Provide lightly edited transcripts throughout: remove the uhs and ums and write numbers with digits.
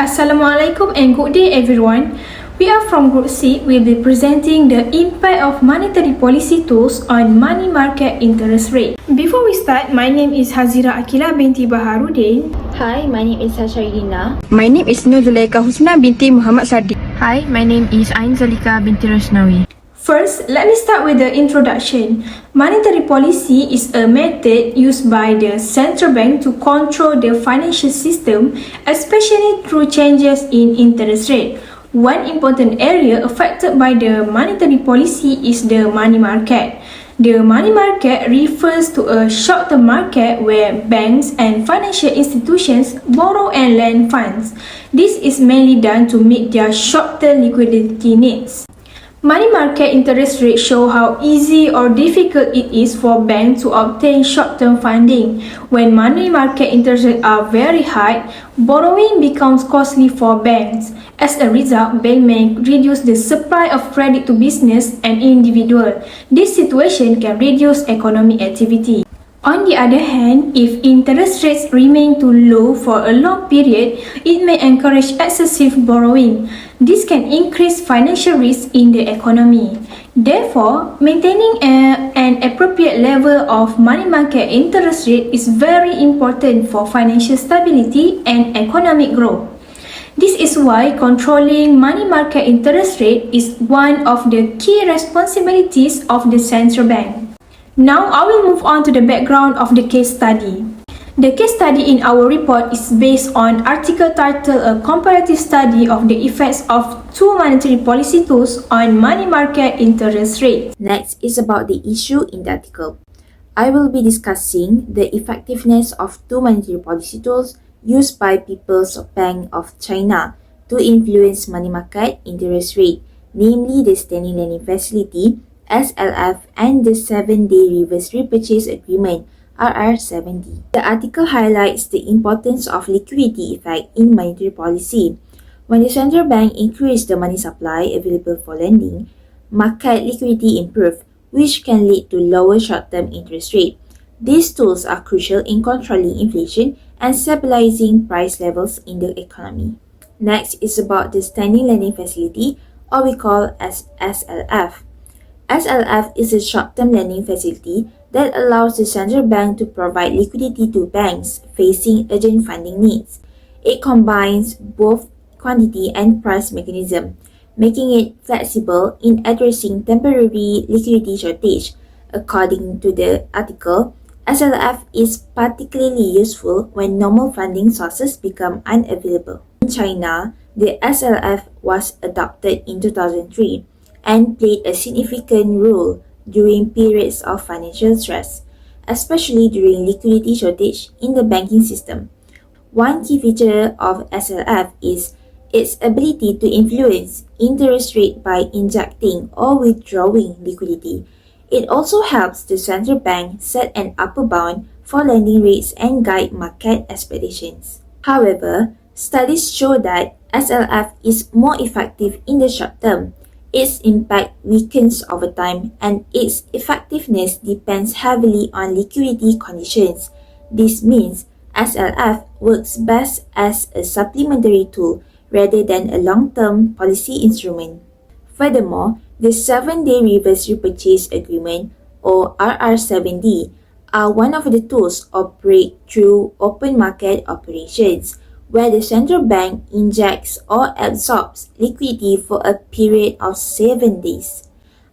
Assalamualaikum and good day everyone. We are from Group C. We'll be presenting the impact of monetary policy tools on money market interest rate. Before we start, my name is Hazira Akila binti Baharudin. Hi, my name is Shukri. My name is Nur Zulaika Husna binti Mohamad Sadiq. Hi, my name is Ain Zalika binti Rasnawi. First, let me start with the introduction. Monetary policy is a method used by the central bank to control the financial system, especially through changes in interest rate. One important area affected by the monetary policy is the money market. The money market refers to a short-term market where banks and financial institutions borrow and lend funds. This is mainly done to meet their short-term liquidity needs. Money market interest rates show how easy or difficult it is for banks to obtain short-term funding. When money market interest rates are very high, borrowing becomes costly for banks. As a result, banks may reduce the supply of credit to business and individual. This situation can reduce economic activity. On the other hand, if interest rates remain too low for a long period, it may encourage excessive borrowing. This can increase financial risk in the economy. Therefore, maintaining an appropriate level of money market interest rate is very important for financial stability and economic growth. This is why controlling money market interest rate is one of the key responsibilities of the central bank. Now, I will move on to the background of the case study. The case study in our report is based on article titled A Comparative Study of the Effects of Two Monetary Policy Tools on Money Market Interest Rate. Next is about the issue in the article. I will be discussing the effectiveness of two monetary policy tools used by People's Bank of China to influence money market interest rate, namely the Standing Lending Facility SLF and the 7-day reverse repurchase agreement RR7D. The article highlights the importance of liquidity effect in monetary policy. When the central bank increased the money supply available for lending, market liquidity improved, which can lead to lower short-term interest rate. These tools are crucial in controlling inflation and stabilizing price levels in the economy. Next is about the Standing Lending Facility, or we call as SLF. SLF is a short-term lending facility that allows the central bank to provide liquidity to banks facing urgent funding needs. It combines both quantity and price mechanism, making it flexible in addressing temporary liquidity shortage. According to the article, SLF is particularly useful when normal funding sources become unavailable. In China, the SLF was adopted in 2003 and played a significant role during periods of financial stress, especially during liquidity shortage in the banking system. One key feature of SLF is its ability to influence interest rate by injecting or withdrawing liquidity. It also helps the central bank set an upper bound for lending rates and guide market expectations. However, studies show that SLF is more effective in the short term. Its impact weakens over time and its effectiveness depends heavily on liquidity conditions. This means SLF works best as a supplementary tool rather than a long-term policy instrument. Furthermore, the 7-day reverse repurchase agreement, or RR7D, are one of the tools operate through open market operations, where the central bank injects or absorbs liquidity for a period of 7 days.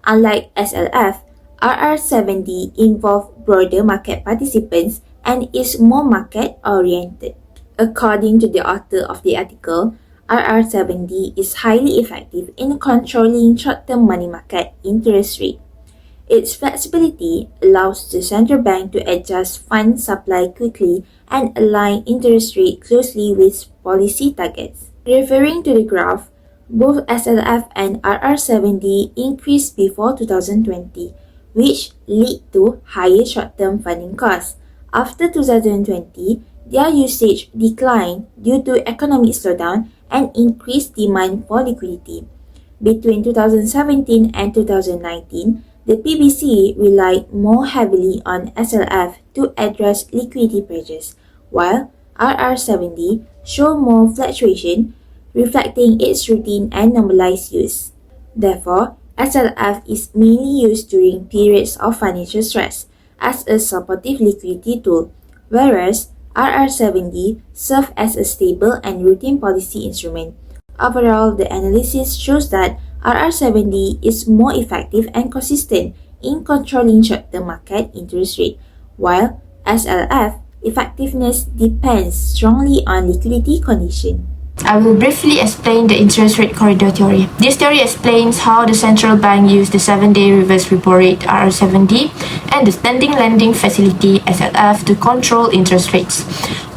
Unlike SLF, RR7D involves broader market participants and is more market-oriented. According to the author of the article, RR7D is highly effective in controlling short-term money market interest rate. Its flexibility allows the central bank to adjust fund supply quickly and align interest rate closely with policy targets. Referring to the graph, both SLF and RR7D increased before 2020, which led to higher short-term funding costs. After 2020, their usage declined due to economic slowdown and increased demand for liquidity. Between 2017 and 2019, the PBC relied more heavily on SLF to address liquidity pressures, while RR70 show more fluctuation reflecting its routine and normalized use. Therefore, SLF is mainly used during periods of financial stress as a supportive liquidity tool, whereas RR70 serves as a stable and routine policy instrument. Overall, the analysis shows that RR70 is more effective and consistent in controlling short-term market interest rate, while SLF effectiveness depends strongly on liquidity condition. I will briefly explain the interest rate corridor theory. This theory explains how the central bank used the 7-day reverse repo rate RR7D and the standing lending facility SLF to control interest rates.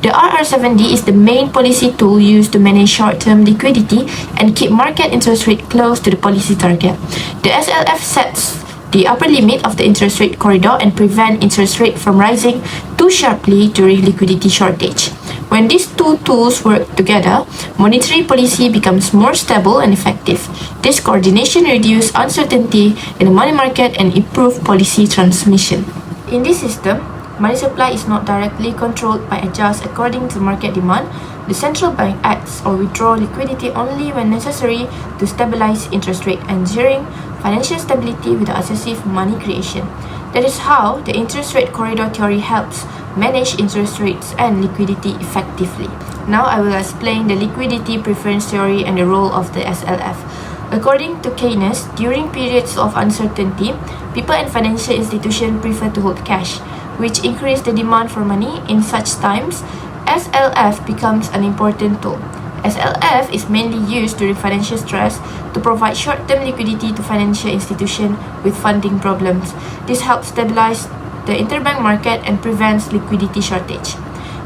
The RR7D is the main policy tool used to manage short-term liquidity and keep market interest rate close to the policy target. The SLF sets the upper limit of the interest rate corridor and prevent interest rate from rising too sharply during liquidity shortage. When these two tools work together, monetary policy becomes more stable and effective. This coordination reduces uncertainty in the money market and improves policy transmission. In this system, money supply is not directly controlled but adjusts according to market demand. The central bank acts or withdraws liquidity only when necessary to stabilize interest rate, ensuring financial stability without excessive money creation. That is how the interest rate corridor theory helps manage interest rates and liquidity effectively. Now I will explain the liquidity preference theory and the role of the SLF. According to Keynes, during periods of uncertainty, people and financial institutions prefer to hold cash, which increase the demand for money. In such times, SLF becomes an important tool. SLF is mainly used during financial stress to provide short-term liquidity to financial institutions with funding problems. This helps stabilize the interbank market and prevents liquidity shortage.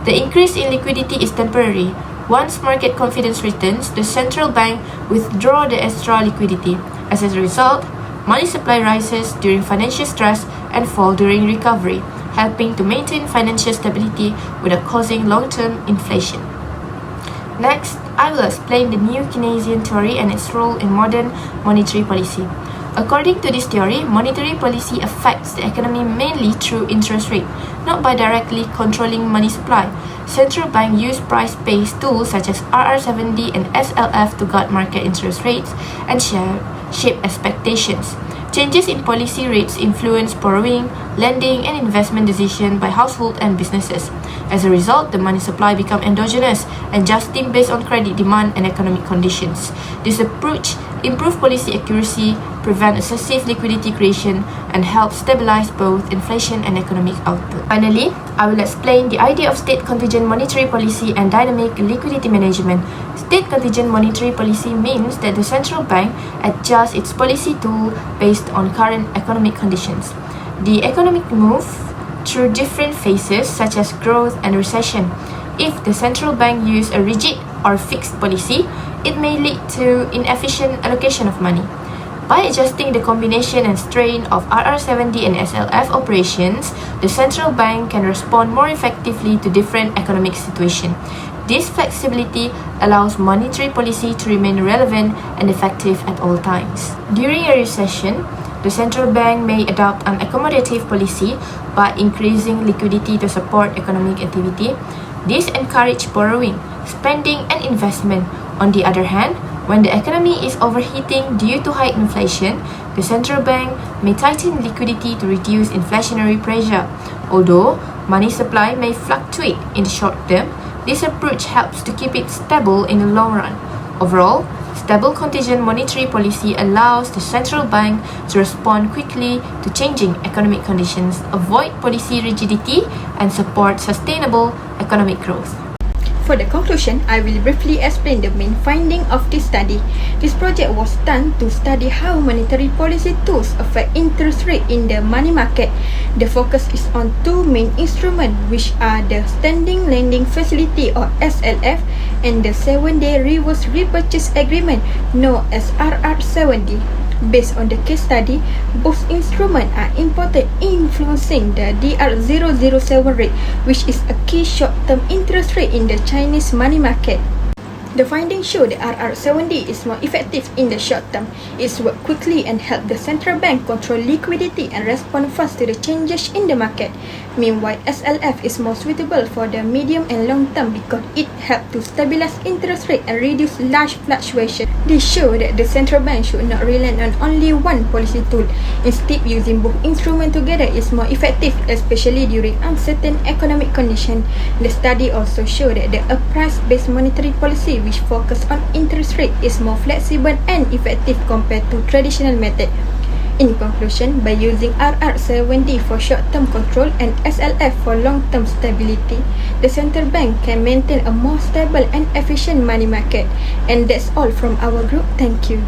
The increase in liquidity is temporary. Once market confidence returns, the central bank withdraws the extra liquidity. As a result, money supply rises during financial stress and falls during recovery, helping to maintain financial stability without causing long-term inflation. Next, I will explain the new Keynesian theory and its role in modern monetary policy. According to this theory, monetary policy affects the economy mainly through interest rate, not by directly controlling money supply. Central banks use price-based tools such as RR7D and SLF to guard market interest rates and shape expectations. Changes in policy rates influence borrowing, lending, and investment decisions by households and businesses. As a result, the money supply becomes endogenous, adjusting based on credit demand and economic conditions. This approach improves policy accuracy, prevents excessive liquidity creation, and helps stabilize both inflation and economic output. Finally, I will explain the idea of state contingent monetary policy and dynamic liquidity management. State contingent monetary policy means that the central bank adjusts its policy tool based on current economic conditions. The economic moves through different phases such as growth and recession. If the central bank uses a rigid or fixed policy, it may lead to inefficient allocation of money. By adjusting the combination and strain of RR70 and SLF operations, the central bank can respond more effectively to different economic situations. This flexibility allows monetary policy to remain relevant and effective at all times. During a recession, the central bank may adopt an accommodative policy by increasing liquidity to support economic activity. This encourages borrowing, spending, and investment. On the other hand, when the economy is overheating due to high inflation, the central bank may tighten liquidity to reduce inflationary pressure. Although money supply may fluctuate in the short term, this approach helps to keep it stable in the long run. Overall, stable contingent monetary policy allows the central bank to respond quickly to changing economic conditions, avoid policy rigidity, and support sustainable economic growth. For the conclusion, I will briefly explain the main finding of this study. This project was done to study how monetary policy tools affect interest rate in the money market. The focus is on two main instruments, which are the Standing Lending Facility or SLF and the 7-day reverse repurchase agreement known as RR70. Based on the case study, both instruments are important in influencing the DR007 rate, which is a key short-term interest rate in the Chinese money market. The findings show that RR70 is more effective in the short term. It works quickly and helps the central bank control liquidity and respond fast to the changes in the market. Meanwhile, SLF is more suitable for the medium and long term because it helps to stabilize interest rate and reduce large fluctuation. This shows that the central bank should not rely on only one policy tool. Instead, using both instruments together is more effective, especially during uncertain economic conditions. The study also showed that a price-based monetary policy which focuses on interest rate is more flexible and effective compared to traditional method. In conclusion, by using RR70 for short-term control and SLF for long-term stability, the central bank can maintain a more stable and efficient money market. And that's all from our group. Thank you.